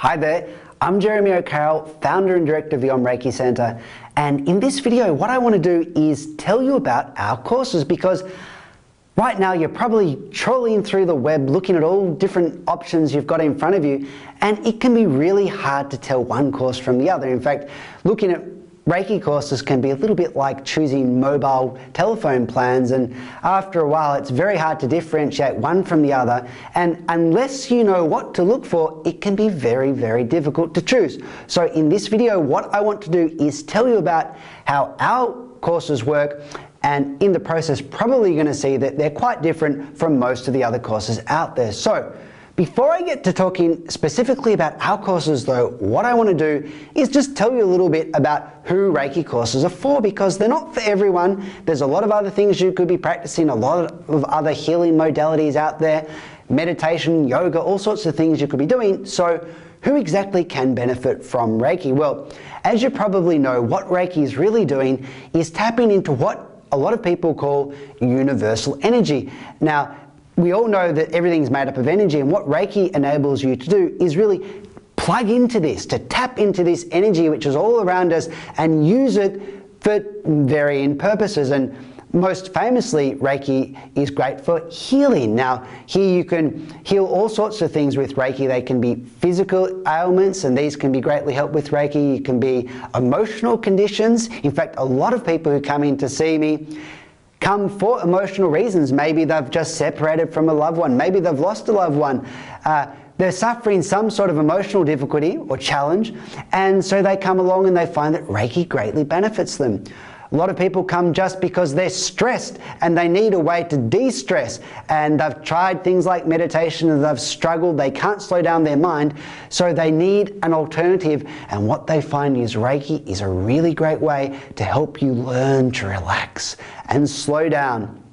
Hi there, I'm Jeremy O'Carroll, founder and director of the Om Reiki Centre, and in this video what I want to do is tell you about our courses, because right now you're probably trawling through the web looking at all different options you've got in front of you, and it can be really hard to tell one course from the other. In fact, looking at Reiki courses can be a little bit like choosing mobile telephone plans, and after a while it's very hard to differentiate one from the other, and unless you know what to look for, it can be very, very difficult to choose. So in this video what I want to do is tell you about how our courses work, and in the process probably you're going to see that they're quite different from most of the other courses out there. So before I get to talking specifically about our courses though, what I want to do is just tell you a little bit about who Reiki courses are for, because they're not for everyone. There's a lot of other things you could be practicing, a lot of other healing modalities out there, meditation, yoga, all sorts of things you could be doing. So who exactly can benefit from Reiki? Well, as you probably know, what Reiki is really doing is tapping into what a lot of people call universal energy. Now, we all know that everything's made up of energy, and what Reiki enables you to do is really plug into this, to tap into this energy which is all around us and use it for varying purposes. And most famously, Reiki is great for healing. Now, here you can heal all sorts of things with Reiki. They can be physical ailments, and these can be greatly helped with Reiki. It can be emotional conditions. In fact, a lot of people who come in to see me come for emotional reasons. Maybe they've just separated from a loved one. Maybe they've lost a loved one. They're suffering some sort of emotional difficulty or challenge, and so they come along and they find that Reiki greatly benefits them. A lot of people come just because they're stressed and they need a way to de-stress, and they've tried things like meditation and they've struggled, they can't slow down their mind, so they need an alternative, and what they find is Reiki is a really great way to help you learn to relax and slow down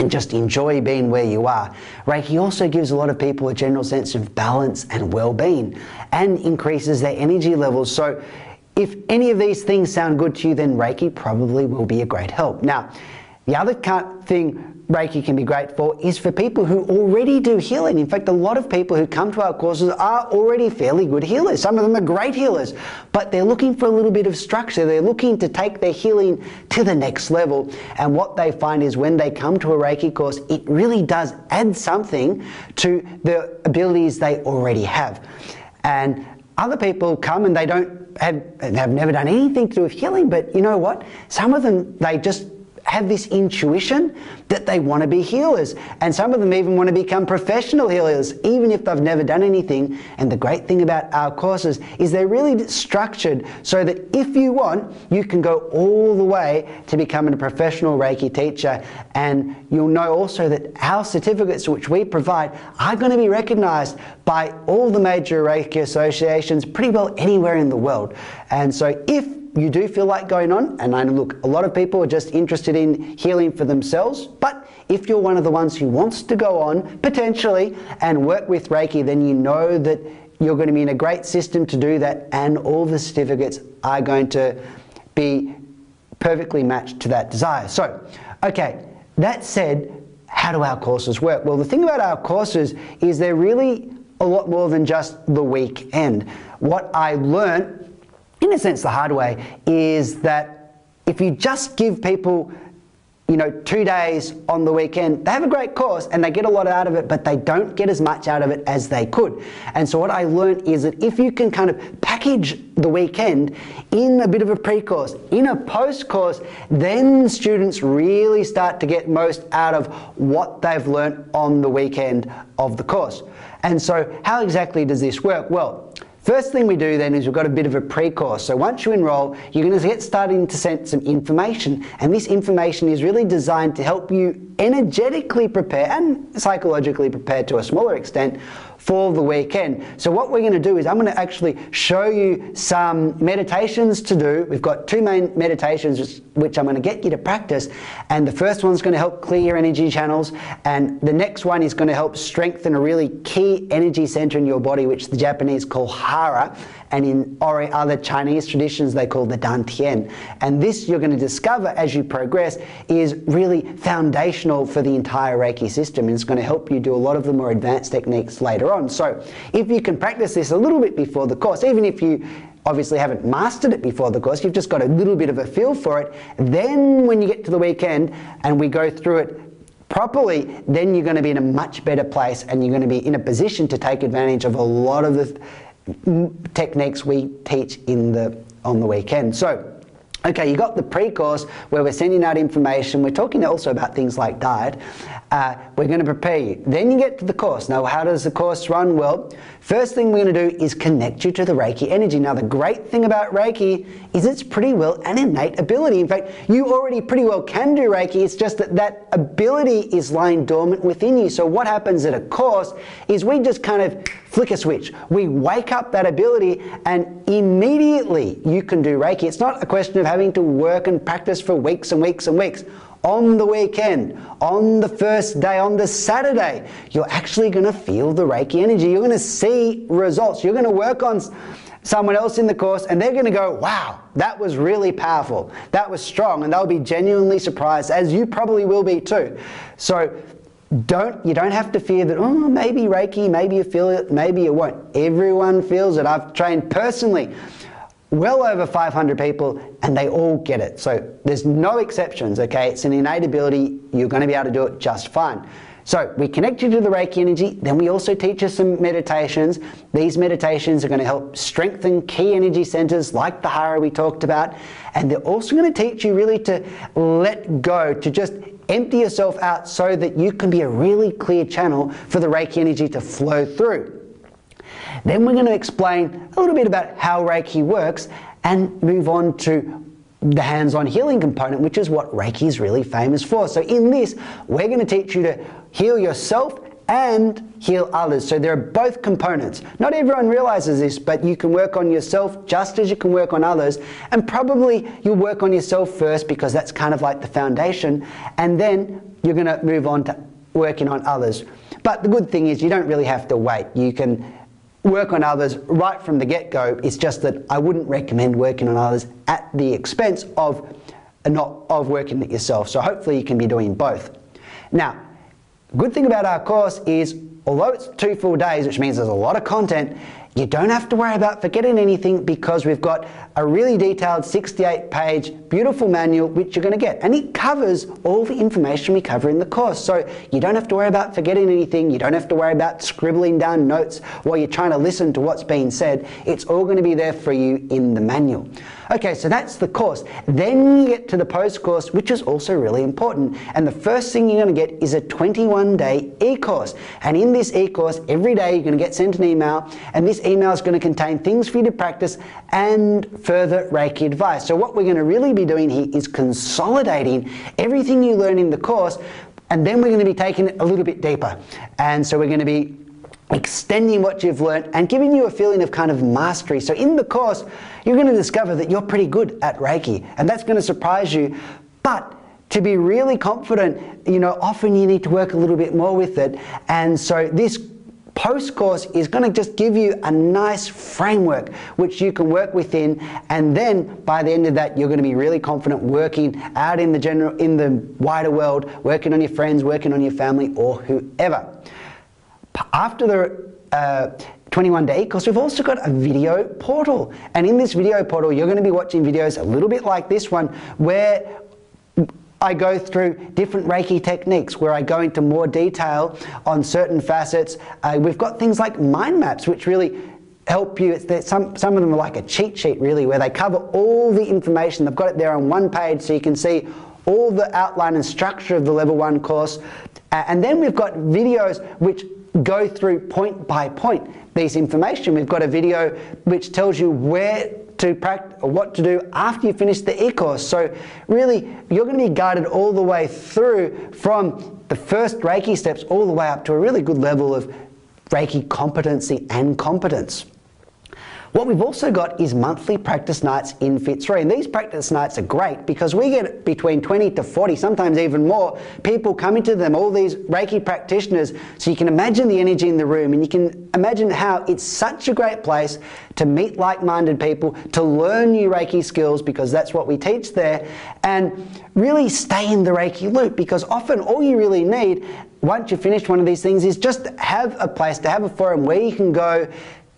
and just enjoy being where you are. Reiki also gives a lot of people a general sense of balance and well-being and increases their energy levels. So if any of these things sound good to you, then Reiki probably will be a great help. Now, the other thing Reiki can be great for is for people who already do healing. In fact, a lot of people who come to our courses are already fairly good healers. Some of them are great healers, but they're looking for a little bit of structure. They're looking to take their healing to the next level. And what they find is when they come to a Reiki course, it really does add something to the abilities they already have. And other people come and they have never done anything to do with healing, but you know what? Some of them, they just have this intuition that they want to be healers, and some of them even want to become professional healers even if they've never done anything. And the great thing about our courses is they're really structured so that if you want, you can go all the way to becoming a professional Reiki teacher. And you'll know also that our certificates which we provide are going to be recognized by all the major Reiki associations pretty well anywhere in the world. And so if you do feel like going on, and I look, a lot of people are just interested in healing for themselves, but if you're one of the ones who wants to go on potentially and work with Reiki, then you know that you're going to be in a great system to do that, and all the certificates are going to be perfectly matched to that desire. So, okay, that said, how do our courses work? Well, the thing about our courses is they're really a lot more than just the weekend. What I learned, in a sense the hard way, is that if you just give people 2 days on the weekend, they have a great course and they get a lot out of it, but they don't get as much out of it as they could. And so what I learned is that if you can kind of package the weekend in a bit of a pre-course, in a post-course, then students really start to get most out of what they've learned on the weekend of the course. And so how exactly does this work? Well, first thing we do then is we've got a bit of a pre-course. So once you enroll, you're going to get started to send some information, and this information is really designed to help you energetically prepare and psychologically prepare to a smaller extent for the weekend. So what we're going to do is I'm going to actually show you some meditations to do. We've got 2 main meditations which I'm going to get you to practice, and the first one's going to help clear your energy channels, and the next one is going to help strengthen a really key energy center in your body which the Japanese call hara, and in other Chinese traditions they call the dantian. And this, you're going to discover as you progress, is really foundational for the entire Reiki system, and it's going to help you do a lot of the more advanced techniques later on. on. So if you can practice this a little bit before the course, even if you obviously haven't mastered it before the course, you've just got a little bit of a feel for it, then when you get to the weekend and we go through it properly, then you're going to be in a much better place and you're going to be in a position to take advantage of a lot of the techniques we teach on the weekend. So, okay, you got the pre-course where we're sending out information. We're talking also about things like diet. We're going to prepare you. Then you get to the course. Now, how does the course run? Well, first thing we're going to do is connect you to the Reiki energy. Now, the great thing about Reiki is it's pretty well an innate ability. In fact, you already pretty well can do Reiki. It's just that that ability is lying dormant within you. So what happens at a course is we just kind of flick a switch. We wake up that ability and immediately you can do Reiki. It's not a question of having to work and practice for weeks and weeks and weeks. On the weekend, on the first day, on the Saturday, you're actually going to feel the Reiki energy. You're going to see results. You're going to work on someone else in the course and they're going to go, wow, that was really powerful. That was strong. And they'll be genuinely surprised, as you probably will be too. So you don't have to fear that, oh, maybe Reiki, maybe you feel it, maybe you won't. Everyone feels it. I've trained personally well over 500 people and they all get it. So there's no exceptions, okay? It's an innate ability. You're going to be able to do it just fine. So we connect you to the Reiki energy. Then we also teach you some meditations. These meditations are going to help strengthen key energy centers like the Hara we talked about. And they're also going to teach you really to let go, to just empty yourself out so that you can be a really clear channel for the Reiki energy to flow through. Then we're going to explain a little bit about how Reiki works and move on to the hands-on healing component, which is what Reiki is really famous for. So in this, we're going to teach you to heal yourself and heal others. So there are both components. Not everyone realizes this, but you can work on yourself just as you can work on others. And probably you'll work on yourself first because that's kind of like the foundation. And then you're going to move on to working on others. But the good thing is you don't really have to wait. You can work on others right from the get-go. It's just that I wouldn't recommend working on others at the expense of working it yourself. So hopefully you can be doing both. Now, good thing about our course is, although it's 2 full days, which means there's a lot of content, you don't have to worry about forgetting anything because we've got a really detailed 68-page beautiful manual which you're going to get. And it covers all the information we cover in the course. So you don't have to worry about forgetting anything. You don't have to worry about scribbling down notes while you're trying to listen to what's being said. It's all going to be there for you in the manual. Okay, so that's the course. Then you get to the post-course, which is also really important. And the first thing you're going to get is a 21-day e-course. And in this e-course, every day you're going to get sent an email, and this email is going to contain things for you to practice and further Reiki advice. So what we're going to really be doing here is consolidating everything you learn in the course, and then we're going to be taking it a little bit deeper. And so we're going to be extending what you've learned and giving you a feeling of kind of mastery. So in the course, you're going to discover that you're pretty good at Reiki, and that's going to surprise you. But to be really confident, often you need to work a little bit more with it. And so this post-course is going to just give you a nice framework which you can work within, and then by the end of that you're going to be really confident working out in the wider world, working on your friends, working on your family, or whoever. After the 21-day course, we've also got a video portal. And in this video portal, you're going to be watching videos a little bit like this one, where I go through different Reiki techniques, where I go into more detail on certain facets. We've got things like mind maps, which really help you. Some of them are like a cheat sheet, really, where they cover all the information. They've got it there on one page, so you can see all the outline and structure of the level 1 course. And then we've got videos which go through point by point this information. We've got a video which tells you where to practice or what to do after you finish the e-course. So really, you're going to be guided all the way through from the first Reiki steps all the way up to a really good level of Reiki competency and competence. What we've also got is monthly practice nights in Fitzroy. And these practice nights are great because we get between 20 to 40, sometimes even more, people coming to them, all these Reiki practitioners. So you can imagine the energy in the room, and you can imagine how it's such a great place to meet like-minded people, to learn new Reiki skills, because that's what we teach there, and really stay in the Reiki loop, because often all you really need once you've finished one of these things is just have a place, to have a forum where you can go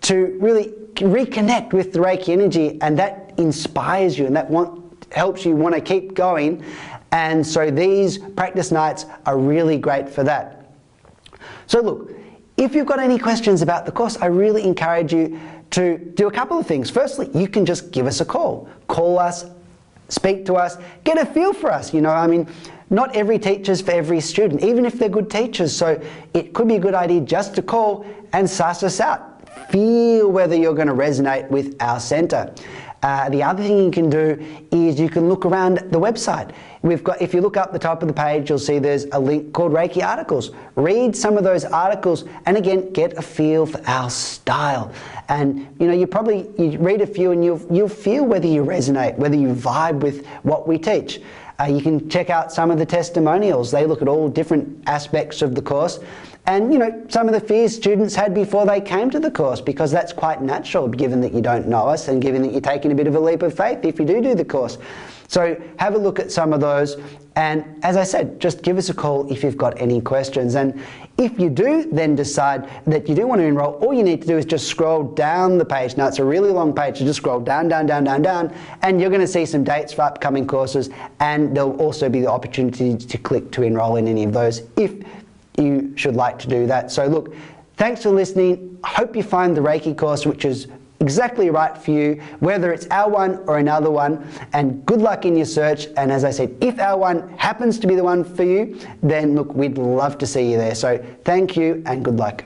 to really reconnect with the Reiki energy, and that inspires you and that helps you want to keep going. And so these practice nights are really great for that. So look, if you've got any questions about the course, I really encourage you to do a couple of things. Firstly, you can just give us a call. Call us, speak to us, get a feel for us. You know, I mean, not every teacher's for every student, even if they're good teachers. So it could be a good idea just to call and suss us out. Feel whether you're going to resonate with our centre. The other thing you can do is you can look around the website. If you look up the top of the page, you'll see there's a link called Reiki Articles. Read some of those articles and again, get a feel for our style. And you know, you read a few and you'll feel whether you resonate, whether you vibe with what we teach. You can check out some of the testimonials. They look at all different aspects of the course. And you know, some of the fears students had before they came to the course, because that's quite natural given that you don't know us and given that you're taking a bit of a leap of faith if you do the course. So have a look at some of those, and as I said, just give us a call if you've got any questions. And if you do then decide that you do want to enroll, all you need to do is just scroll down the page. Now it's a really long page, so just scroll down, down, down, down, down, and you're going to see some dates for upcoming courses, and there'll also be the opportunity to click to enroll in any of those if you should like to do that. So look, thanks for listening. I hope you find the Reiki course which is exactly right for you, whether it's our one or another one, and good luck in your search. And as I said, if our one happens to be the one for you, then look, we'd love to see you there. So thank you and good luck.